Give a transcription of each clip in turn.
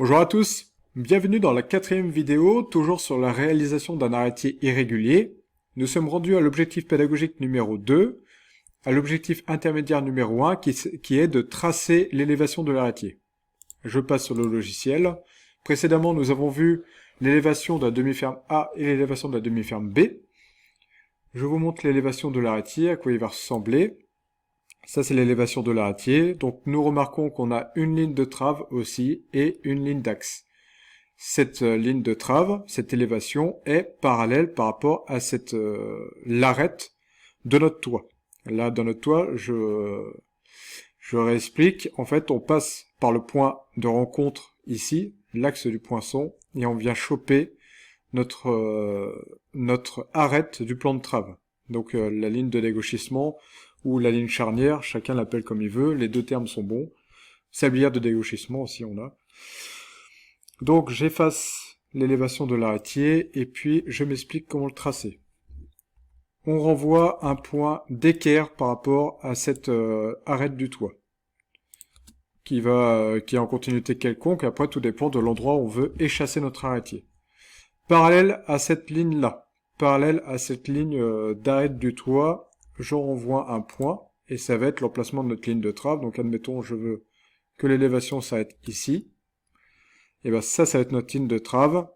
Bonjour à tous, bienvenue dans la 4e vidéo, toujours sur la réalisation d'un arrêtier irrégulier. Nous sommes rendus à l'objectif pédagogique numéro 2, à l'objectif intermédiaire numéro 1 qui est de tracer l'élévation de l'arrêtier. Je passe sur le logiciel. Précédemment, nous avons vu l'élévation de la demi-ferme A et l'élévation de la demi-ferme B. Je vous montre l'élévation de l'arrêtier, à quoi il va ressembler. Ça, c'est l'élévation de l'arrêtier. Donc, nous remarquons qu'on a une ligne de trave aussi et une ligne d'axe. Cette ligne de trave, cette élévation, est parallèle par rapport à l'arête de notre toit. Là, dans notre toit, je réexplique. En fait, on passe par le point de rencontre ici, l'axe du poinçon, et on vient choper notre arête du plan de trave. Donc, la ligne de dégauchissement ou la ligne charnière, chacun l'appelle comme il veut, les deux termes sont bons. Sablière de dégauchissement aussi on a. Donc j'efface l'élévation de l'arrêtier et puis je m'explique comment le tracer. On renvoie un point d'équerre par rapport à cette arête du toit, qui est en continuité quelconque. Après tout dépend de l'endroit où on veut échasser notre arrêtier. Parallèle à cette ligne-là, parallèle à cette ligne d'arête du toit, je renvoie un point, et ça va être l'emplacement de notre ligne de trave. Donc admettons, je veux que l'élévation s'arrête ici. Et bien ça va être notre ligne de trave,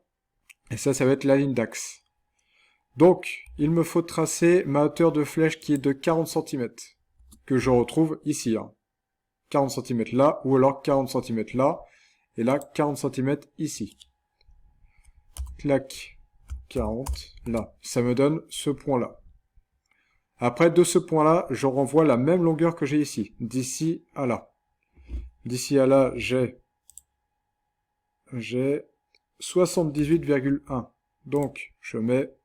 et ça va être la ligne d'axe. Donc, il me faut tracer ma hauteur de flèche qui est de 40 cm, que je retrouve ici. 40 cm là, ou alors 40 cm là, et là, 40 cm ici. Clac, 40, là. Ça me donne ce point-là. Après, de ce point-là, je renvoie la même longueur que j'ai ici, d'ici à là. D'ici à là, j'ai 78,1. Donc, je mets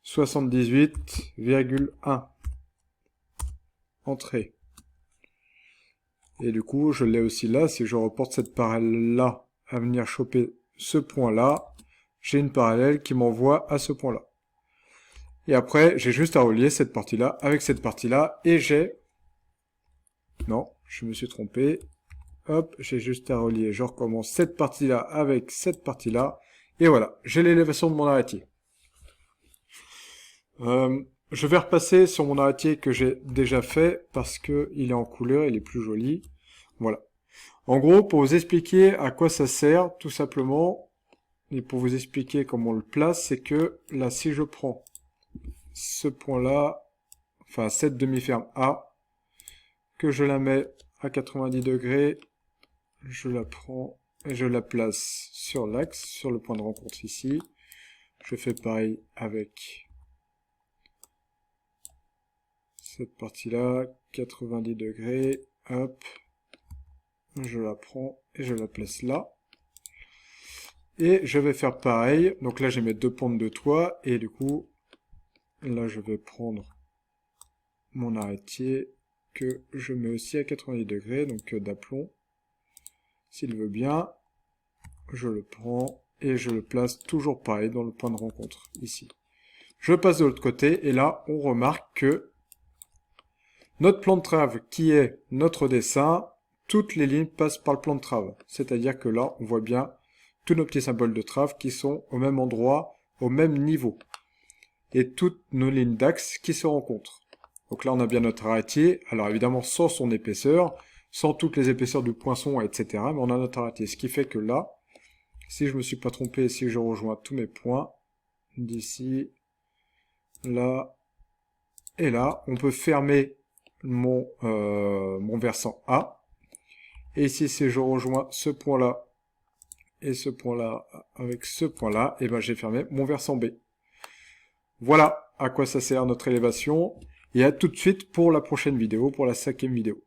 78,1. Entrée. Et du coup, je l'ai aussi là. Si je reporte cette parallèle-là à venir choper ce point-là, j'ai une parallèle qui m'envoie à ce point-là. Et après, j'ai juste à relier cette partie-là avec cette partie-là, et j'ai... Non, je me suis trompé. Hop, j'ai juste à relier. Je recommence cette partie-là avec cette partie-là, et voilà, j'ai l'élévation de mon arrêtier. Je vais repasser sur mon arrêtier que j'ai déjà fait, parce que il est en couleur, il est plus joli. Voilà. En gros, pour vous expliquer à quoi ça sert, tout simplement, et pour vous expliquer comment on le place, c'est que là, si je prends ce point-là, enfin cette demi-ferme A, que je la mets à 90 degrés, je la prends et je la place sur l'axe, sur le point de rencontre ici. Je fais pareil avec cette partie-là, 90 degrés, hop, je la prends et je la place là. Et je vais faire pareil, donc là j'ai mes deux pentes de toit, et du coup, là je vais prendre mon arrêtier que je mets aussi à 90 degrés, donc d'aplomb. S'il veut bien, je le prends et je le place toujours pareil dans le point de rencontre, ici. Je passe de l'autre côté, et là, on remarque que notre plan de trave, qui est notre dessin, toutes les lignes passent par le plan de trave. C'est-à-dire que là, on voit bien tous nos petits symboles de trave qui sont au même endroit, au même niveau. Et toutes nos lignes d'axe qui se rencontrent. Donc là, on a bien notre arrêtier. Alors évidemment, sans son épaisseur, sans toutes les épaisseurs du poinçon, etc. Mais on a notre arrêtier. Ce qui fait que là, si je me suis pas trompé, si je rejoins tous mes points, d'ici, là, et là, on peut fermer mon versant A. Et ici, si je rejoins ce point-là, et ce point-là, avec ce point-là, et ben j'ai fermé mon versant B. Voilà à quoi ça sert notre élévation. Et à tout de suite pour la prochaine vidéo, pour la 5e vidéo.